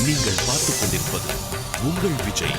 நீங்கள் பார்த்துக் கொண்டிருப்பது உங்கள் விஜய்.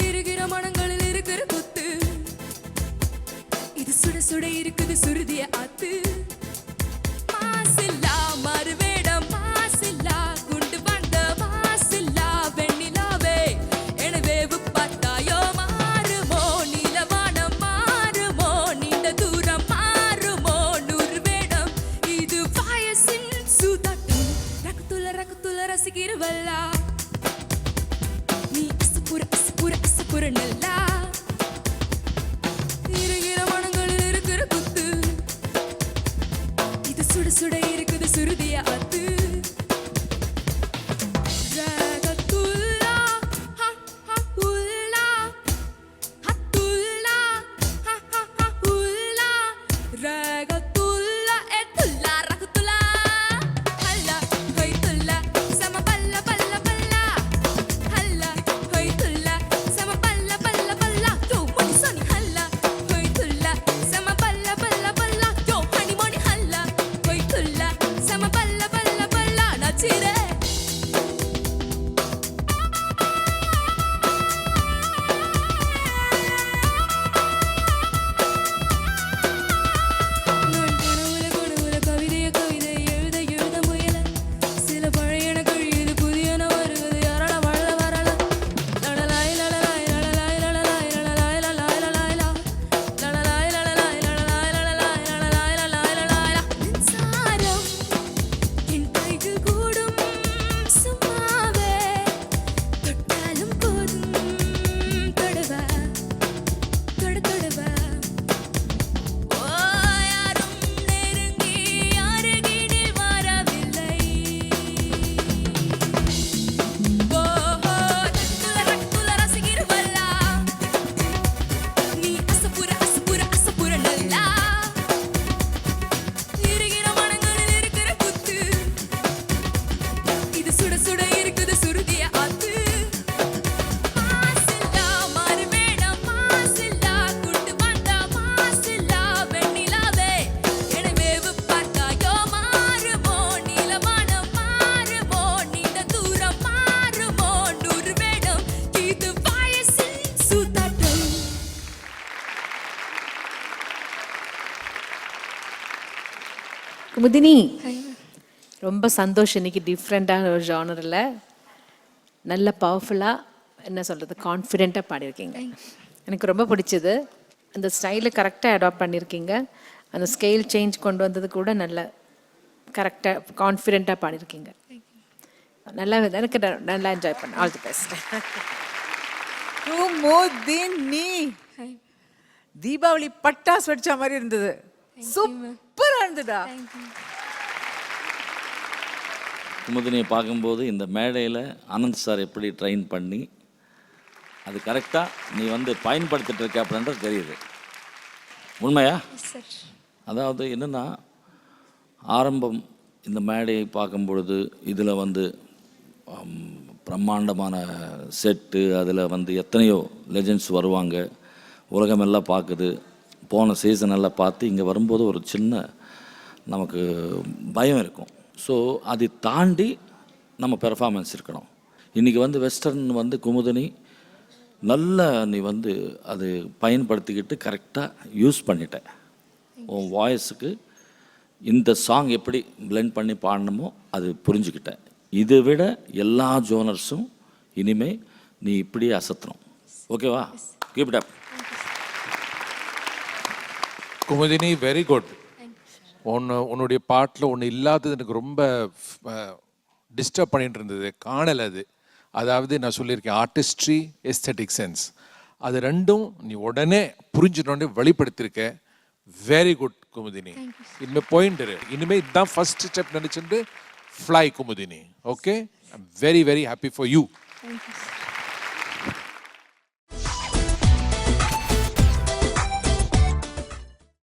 இருக்கிற மனங்களில் இருக்கிற குத்து இது சுட சுட இருக்குது சுருதிய ஆத்து மாசில்லா மறுவேடம் மாசில்லா குண்டு வந்த மாசில்லா வெண்ணிலாவே எனவே பார்த்தாயோ மாறுமோ நீலவானம் மாறுமோ நீண்ட தூரம் மாறுமோ நூறு வேடம் இது வயசின் சூதாட்டம் ரகுத்துல ரசிக்கிறவல்லா நீ அசுப்புற நல்லா இருக்கிற மனங்களில் இருக்கிற குத்து இது சுட சுட இருக்குது சுருதிய ஆத்து ரகத்துல்லா உல்லா ஹத்துல்லா உல்லா ரகத்துல்லா எத்துல்லா ரகத்துல்லா ஹல்லா ஹைத்துல்லா சம பல்ல பல்ல பல்லா ஹல்லா ஹைத்துல்லா சம பல்ல பல்ல பல்லா யோ மணி சனி ஹல்லா ஹைத்துல்லா சம பல்ல பல்ல பல்லா யோ மணி மணி ஹல்லா ஹைத்துல்லா சம பல்ல பல்ல பல்லா நச்சிரே குமுதினி, ரொம்ப சந்தோஷம். இன்னைக்கு டிஃப்ரெண்ட்டான ஒரு ஜானரில் நல்ல பவர்ஃபுல்லாக என்ன சொல்கிறது கான்ஃபிடெண்ட்டாக பாடியிருக்கீங்க. எனக்கு ரொம்ப பிடிச்சது. அந்த ஸ்டைலை கரெக்டாக அடாப்ட் பண்ணியிருக்கீங்க. அந்த ஸ்கேல் சேஞ்ச் கொண்டு வந்தது கூட நல்ல கரெக்டாக கான்ஃபிடெண்ட்டாக பாடியிருக்கீங்க. நல்லா எனக்கு நல்லா என்ஜாய் பண்ணேன். All the best. Kumudini, Deepavali பட்டாசு வெடிச்ச மாதிரி இருந்தது. சூப்பரா இருந்ததா. குமுதினியை பார்க்கும்போது இந்த மேடையில் ஆனந்த் சார் எப்படி ட்ரெயின் பண்ணி அது கரெக்டாக நீ வந்து பயன்படுத்திட்டு இருக்க அப்படின்றது தெரியுது. உண்மையா? அதாவது என்னென்னா, ஆரம்பம் இந்த மேடையை பார்க்கும்பொழுது இதில் வந்து பிரம்மாண்டமான செட்டு, அதில் வந்து எத்தனையோ லெஜெண்ட்ஸ் வருவாங்க, உலகமெல்லாம் பார்க்குது. போன சீசன் எல்லாம் பார்த்து இங்கே வரும்போது ஒரு சின்ன நமக்கு பயம் இருக்கும். ஸோ அதை தாண்டி நம்ம பெர்ஃபார்மன்ஸ் இருக்கணும். இன்றைக்கி வந்து வெஸ்டர்ன் வந்து குமுதினி நல்ல நீ வந்து அது பயன்படுத்திக்கிட்டு கரெக்டாக யூஸ் பண்ணிட்டேன். உன் வாய்ஸுக்கு இந்த சாங் எப்படி பிளெண்ட் பண்ணி பாடணுமோ அது புரிஞ்சுக்கிட்டேன். இதை விட எல்லா ஜோனர்ஸும் இனிமேல் நீ இப்படியே அசத்தணும். ஓகேவா? Keep it up. Kumudini very good. உன்னுடைய பாட்டில் ஒன்று இல்லாதது எனக்கு ரொம்ப டிஸ்டர்ப் பண்ணிட்டு இருந்தது, காணலை அது. அதாவது நான் சொல்லியிருக்கேன் ஆர்டிஸ்ட்ரி, எஸ்தெட்டிக் சென்ஸ், அது ரெண்டும் நீ உடனே புரிஞ்சுட்டோன்னே வெளிப்படுத்தியிருக்க. Very good Kumudini. இனிமேல் போயிட்டு இனிமேல் இதுதான் ஃபர்ஸ்ட் ஸ்டெப் நினச்சிட்டு fly Kumudini. Okay, I am very very happy for you. Thank you.